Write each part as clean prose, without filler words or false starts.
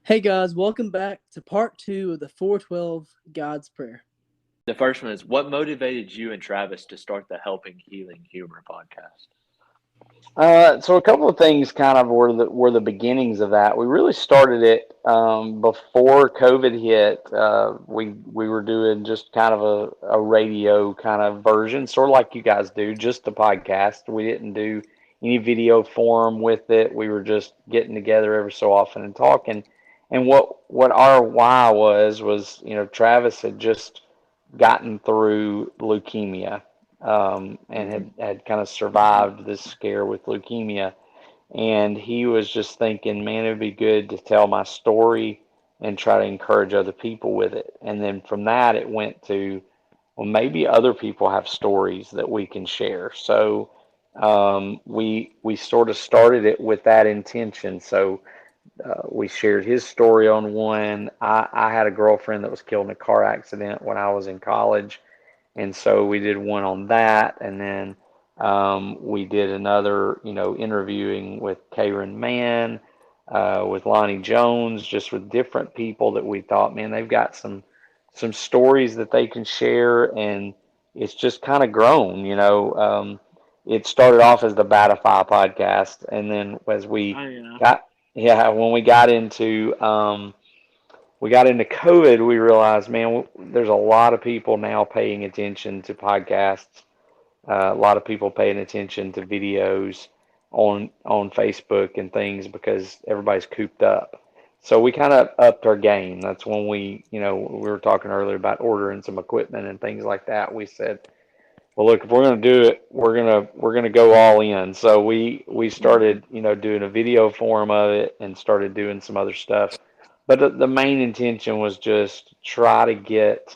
Hey guys, welcome back to part two of the 412 God's Prayer. The first one is, what motivated you and Travis to start the Helping Healing Humor podcast? So a couple of things kind of were the beginnings of that. We really started it before COVID hit. We were doing just kind of a radio kind of version, sort of like you guys do, just the podcast. We didn't do any video form with it. We were just getting together every so often and talking. And what our why was Travis had just gotten through leukemia, and had kind of survived this scare with leukemia. And he was just thinking, man, it would be good to tell my story and try to encourage other people with it. And then from that, it went to, well, maybe other people have stories that we can share. So we sort of started it with that intention. So we shared his story on one. I had a girlfriend that was killed in a car accident when I was in college, and so we did one on that, and then we did another, interviewing with Karen Mann, with Lonnie Jones, just with different people that we thought, man, they've got some stories that they can share, and it's just kind of grown. It started off as the Batify podcast, and then as we Oh yeah. got, yeah, when we got into COVID, we realized, man, there's a lot of people now paying attention to podcasts. A lot of people paying attention to videos on Facebook and things because everybody's cooped up. So we kind of upped our game. That's when we were talking earlier about ordering some equipment and things like that. We said, well, look, if we're going to do it, we're gonna go all in. So we started, doing a video form of it and started doing some other stuff. But the main intention was just try to get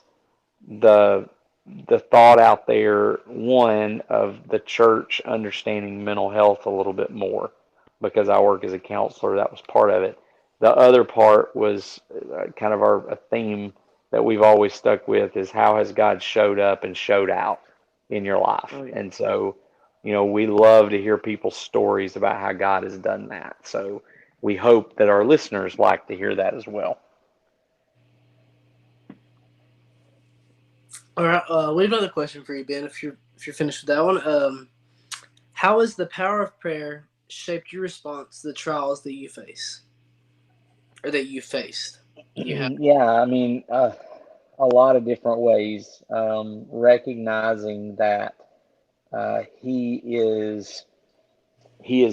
the the thought out there, one, of the church understanding mental health a little bit more, because I work as a counselor. That was part of it. The other part was kind of a theme that we've always stuck with, is how has God showed up and showed out in your life. Oh yeah. And so, we love to hear people's stories about how God has done that. So we hope that our listeners like to hear that as well. All right. We have another question for you, Ben. If you're finished with that one, how has the power of prayer shaped your response to the trials that you face or that you faced? You have. Yeah, I mean, a lot of different ways. Recognizing that he is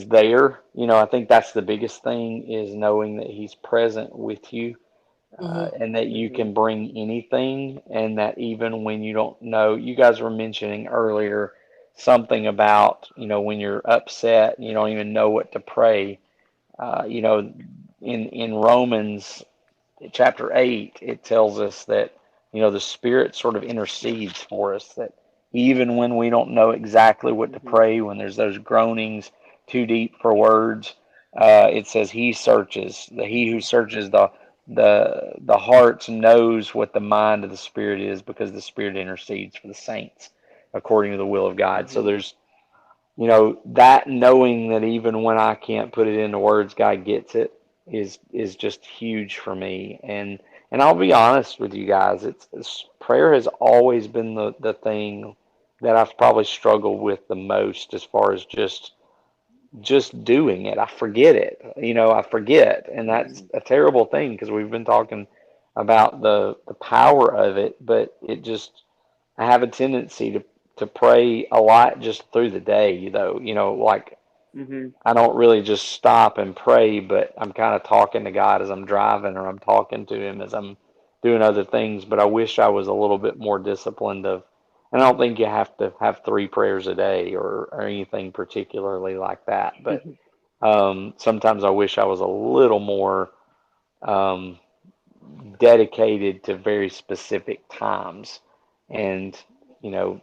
there. I think that's the biggest thing, is knowing that he's present with you, Hmm. and that you can bring anything, and that even when you don't know, you guys were mentioning earlier something about, when you're upset and you don't even know what to pray. In Romans chapter 8, it tells us that, the Spirit sort of intercedes for us, that even when we don't know exactly what to pray, when there's those groanings too deep for words, it says he who searches the hearts knows what the mind of the Spirit is, because the Spirit intercedes for the saints according to the will of God. So Hmm. there's, that knowing that even when I can't put it into words, God gets it, is just huge for me. And I'll be honest with you guys, prayer has always been the thing that I've probably struggled with the most, as far as just doing it. I forget it. I forget, and that's a terrible thing, because we've been talking about the power of it, but I have a tendency to pray a lot just through the day, though. Like, Hmm. I don't really just stop and pray, but I'm kind of talking to God as I'm driving, or I'm talking to Him as I'm doing other things. But I wish I was a little bit more disciplined and I don't think you have to have three prayers a day, or anything particularly like that. But sometimes I wish I was a little more um, dedicated to very specific times. And,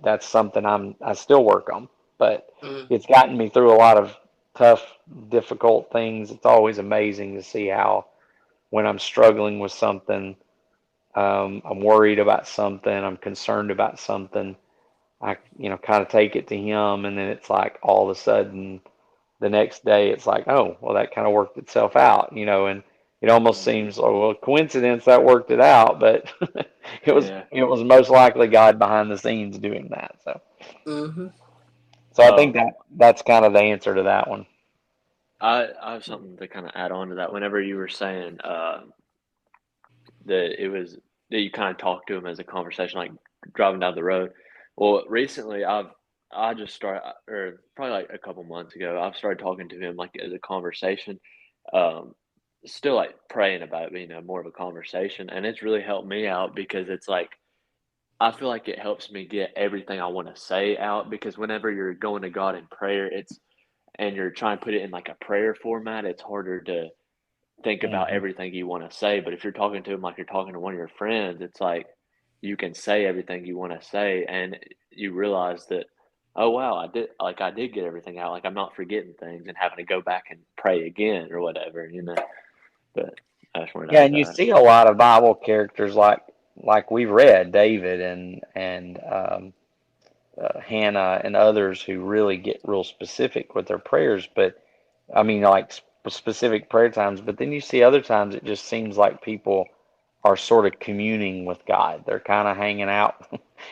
that's something I still work on, but Hmm. it's gotten me through a lot of tough, difficult things. It's always amazing to see how, when I'm struggling with something, I'm worried about something, I'm concerned about something, I, kind of take it to him, and then it's like all of a sudden the next day it's like, oh, well, that kind of worked itself out, and it almost seems, oh, well, coincidence that worked it out, but Yeah. it was most likely God behind the scenes doing that. Mm-hmm. So I think Um, that's kind of the answer to that one. I have something to kind of add on to that. Whenever you were saying that it was that you kind of talked to him as a conversation, like driving down the road. Well, recently I just started, or probably like a couple months ago, I've started talking to him like as a conversation. Um, Still like praying about it, more of a conversation, and it's really helped me out because it's like I feel like it helps me get everything I want to say out because whenever you're going to God in prayer, it's and you're trying to put it in like a prayer format, it's harder to think about Hmm. everything you want to say. But if you're talking to him like you're talking to one of your friends, it's like you can say everything you want to say, and you realize that, oh wow, I did get everything out. Like I'm not forgetting things and having to go back and pray again or whatever. But I just wanted to Yeah, add and you that. see a lot of Bible characters like we've read, David and Hannah and others who really get real specific with their prayers. But I mean, like specific prayer times. But then you see other times it just seems like people are sort of communing with God. They're kind of hanging out.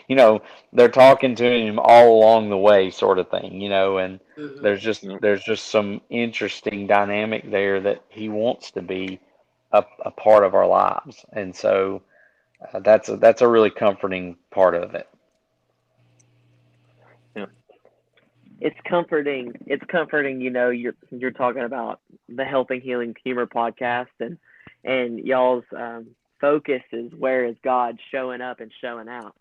you know, they're talking to him all along the way, sort of thing. And Mm-hmm. Yep. there's just some interesting dynamic there that he wants to be a part of our lives, and so that's a really comforting part of it. Yep. It's comforting. It's comforting. You're talking about the Helping Healing Humor podcast, and y'all's focus is where is God showing up and showing out.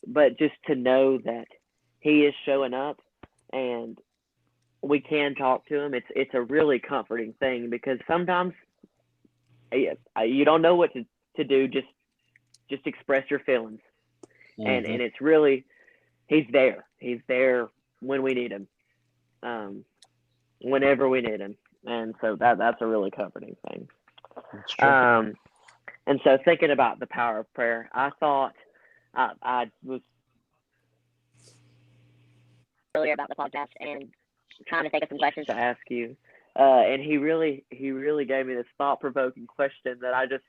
But just to know that He is showing up, and we can talk to Him. It's a really comforting thing because sometimes you don't know what to do. Just express your feelings, Hmm. and it's really He's there. He's there when we need Him. Um, Whenever we need Him, and so that's a really comforting thing. It's true. Um, and so thinking about the power of prayer, I thought I was earlier about the podcast and trying to think of some questions to ask you, and he really gave me this thought provoking question that I just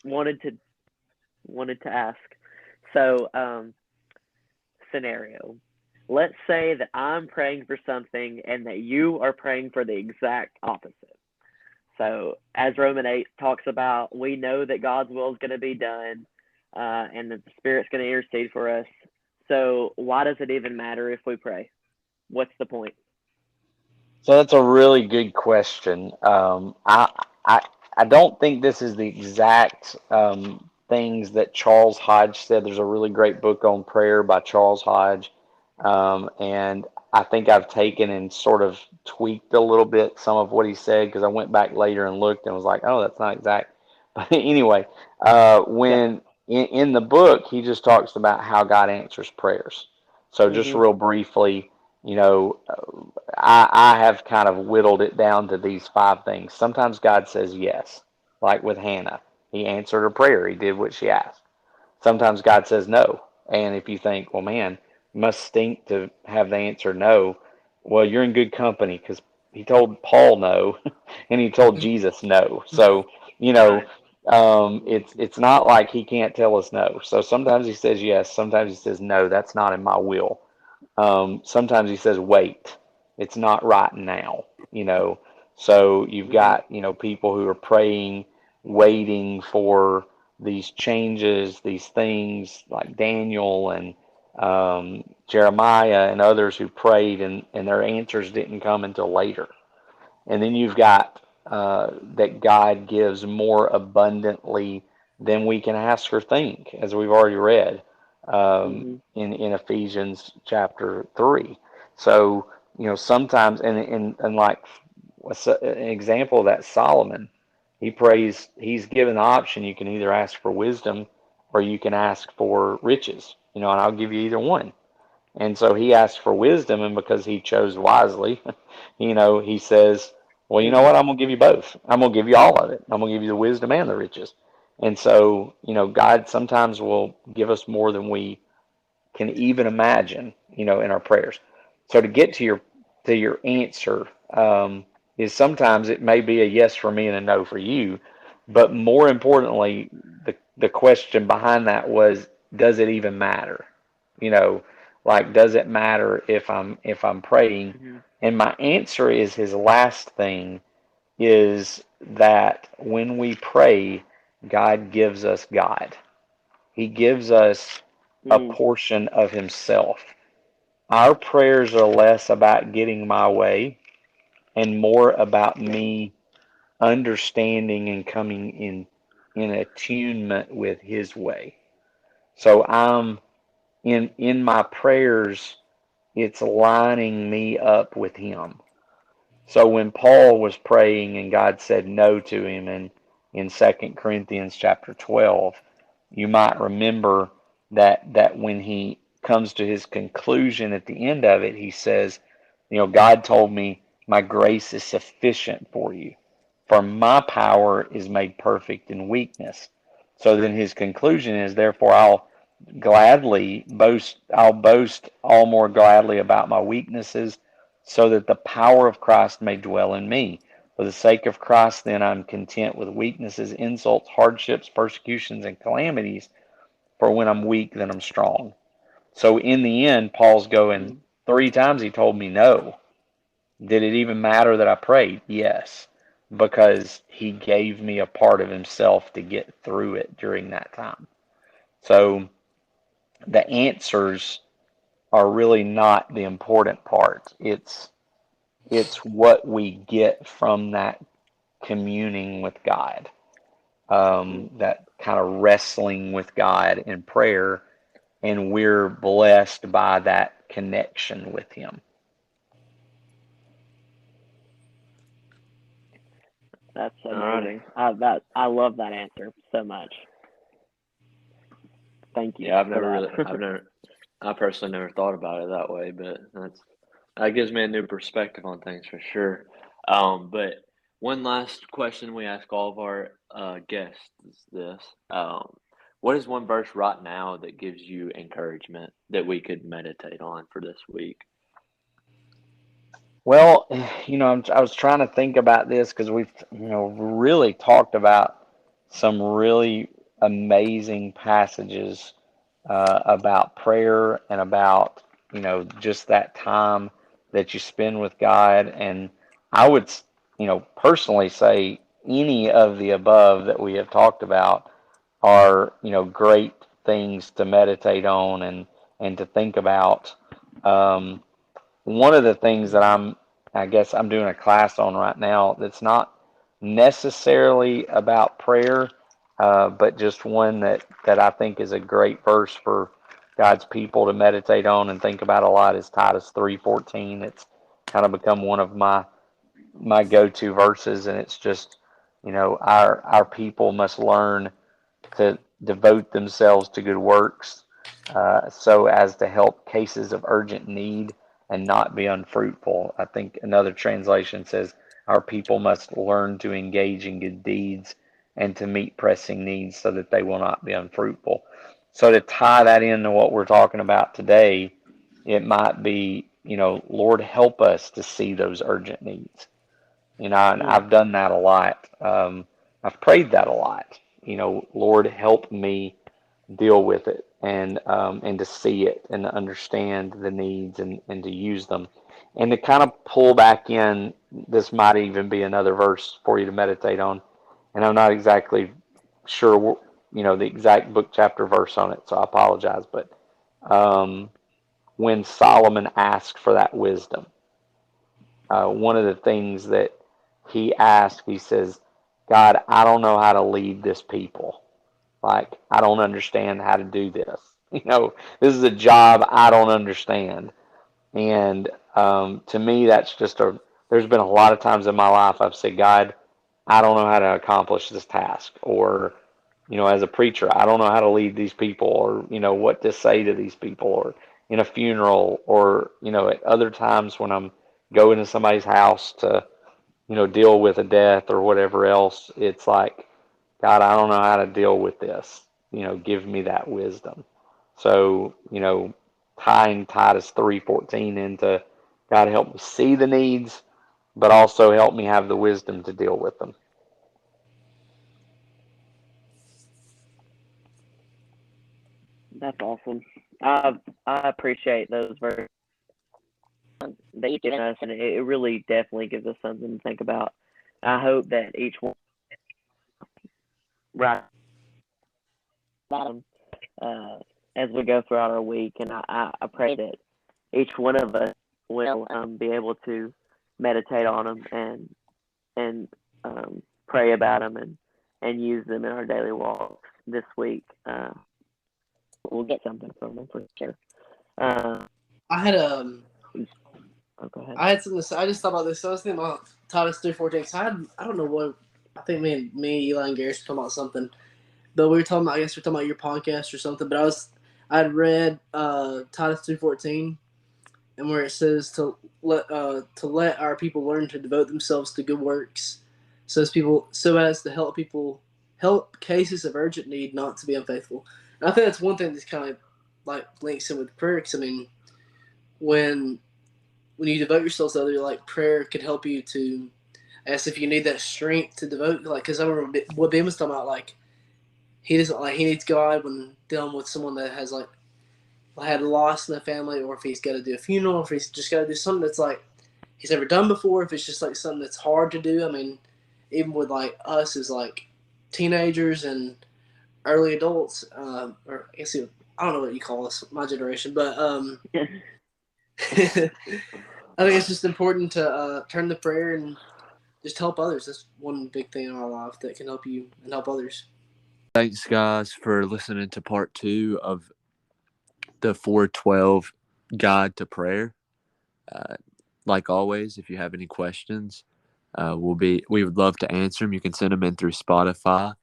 wanted to ask. So, scenario. Let's say that I'm praying for something and that you are praying for the exact opposite. So, as Roman 8 talks about, we know that God's will is going to be done and that the Spirit's going to intercede for us. So, why does it even matter if we pray? What's the point? So that's a really good question. I I don't think this is the exact things that Charles Hodge said. There's a really great book on prayer by Charles Hodge, and I think I've taken and sort of tweaked a little bit some of what he said because I went back later and looked and was like, oh, that's not exact. But anyway, Yep. when in the book he just talks about how God answers prayers. So just Mm-hmm. real briefly, you know. I have kind of whittled it down to these five things. Sometimes God says yes, like with Hannah. He answered her prayer. He did what she asked. Sometimes God says no. And if you think, well, man, it must stink to have the answer no, well, you're in good company because he told Paul no and he told Jesus no. So, you know, Right. it's not like he can't tell us no. So sometimes he says yes, sometimes he says no, that's not in my will. Sometimes he says, wait, it's not right now. So you've Mm-hmm. got, people who are praying, waiting for these changes, these things like Daniel and Jeremiah and others who prayed and their answers didn't come until later. And then you've got that God gives more abundantly than we can ask or think, as we've already read Mm-hmm. in Ephesians chapter 3. So, sometimes, and like an example of that, Solomon, he prays, he's given the option you can either ask for wisdom or you can ask for riches, and I'll give you either one. And so he asked for wisdom, and because he chose wisely, he says, well, you know Mm-hmm. what? I'm going to give you both. I'm going to give you all of it. I'm going to give you the wisdom and the riches. And so, God sometimes will give us more than we can even imagine, in our prayers. So to get to your answer, is sometimes it may be a yes for me and a no for you, but more importantly, the question behind that was, does it even matter? You know, like, does it matter if I'm praying? Mm-hmm. And my answer is, his last thing is that when we pray, God gives us God. He gives us a Mm. portion of himself. Our prayers are less about getting my way and more about me understanding and coming in attunement with his way. So I'm in my prayers, it's lining me up with him. So when Paul was praying and God said no to him in 2 Corinthians chapter 12, you might remember that when he comes to his conclusion at the end of it, he says, God told me, my grace is sufficient for you, for my power is made perfect in weakness. So then his conclusion is, therefore I'll boast all more gladly about my weaknesses, so that the power of Christ may dwell in me. For the sake of Christ, then, I'm content with weaknesses, insults, hardships, persecutions, and calamities. For when I'm weak, then I'm strong. So in the end, Paul's going, 3 times he told me no. Did it even matter that I prayed? Yes, because he gave me a part of himself to get through it during that time. So the answers are really not the important part. It's what we get from that communing with God, that kind of wrestling with God in prayer, and we're blessed by that connection with him. That's Alrighty. amazing. I love that answer so much. Thank you. Yeah, for I personally never thought about it that way, but that gives me a new perspective on things for sure. But one last question we ask all of our guests is this: what is one verse right now that gives you encouragement that we could meditate on for this week? Well, I was trying to think about this because we've, really talked about some really amazing passages about prayer and about, just that time that you spend with God. And I would, personally say any of the above that we have talked about are, great things to meditate on and to think about. One of the things that I guess I'm doing a class on right now that's not necessarily about prayer, but just one that I think is a great verse for God's people to meditate on and think about a lot is Titus 3:14. It's kind of become one of my go-to verses, and it's just, our people must learn to devote themselves to good works, so as to help cases of urgent need and not be unfruitful. I think another translation says, our people must learn to engage in good deeds and to meet pressing needs so that they will not be unfruitful. So to tie that into what we're talking about today, it might be, Lord, help us to see those urgent needs. And I've done that a lot. I've prayed that a lot. Lord, help me deal with it and to see it and to understand the needs and to use them. And to kind of pull back in, this might even be another verse for you to meditate on. And I'm not exactly sure, the exact book, chapter, verse on it, so I apologize. But when Solomon asked for that wisdom, one of the things that he asked, he says, God, I don't know how to lead this people. Like, I don't understand how to do this. This is a job I don't understand. And to me, that's there's been a lot of times in my life I've said, God, I don't know how to accomplish this task. Or, as a preacher, I don't know how to lead these people, or, what to say to these people, or in a funeral, or, at other times when I'm going to somebody's house to, deal with a death or whatever else. It's like, God, I don't know how to deal with this. Give me that wisdom. So, tying Titus 3:14 into God, help me see the needs, but also help me have the wisdom to deal with them. That's awesome. I appreciate those verses that you've given us, and it really definitely gives us something to think about. I hope that each one right as we go throughout our week, and I pray that each one of us will be able to meditate on them and pray about them and use them in our daily walks this week. We'll get something from them for sure. I had go ahead. I had something to say. I just thought about this. So I was thinking about Titus 3:14. So I don't know what. I think me, Eli, and Garrett were talking about something, but we were talking about. I guess we were talking about your podcast or something. But I'd read Titus 3:14, and where it says to let our people learn to devote themselves to good works, so as to help cases of urgent need, not to be unfaithful. And I think that's one thing that's kind of like links in with prayer. Because I mean, when you devote yourself to others, like prayer could help you to, as if you need that strength to devote. Like, because I remember what Ben was talking about. Like, he needs God when dealing with someone that has like had a loss in the family, or if he's got to do a funeral, or if he's just got to do something that's like he's never done before. If it's just like something that's hard to do. I mean, even with like us as like teenagers and early adults, or I guess I don't know what you call us, my generation, but I think it's just important to turn to prayer and just help others. That's one big thing in our life that can help you and help others. Thanks, guys, for listening to part 2 of the 412 Guide to Prayer. Like always, if you have any questions, we would love to answer them. You can send them in through Spotify,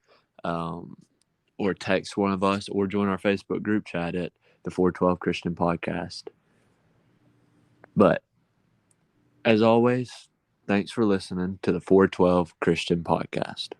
or text one of us, or join our Facebook group chat at the 412 Christian Podcast. But as always, thanks for listening to the 412 Christian Podcast.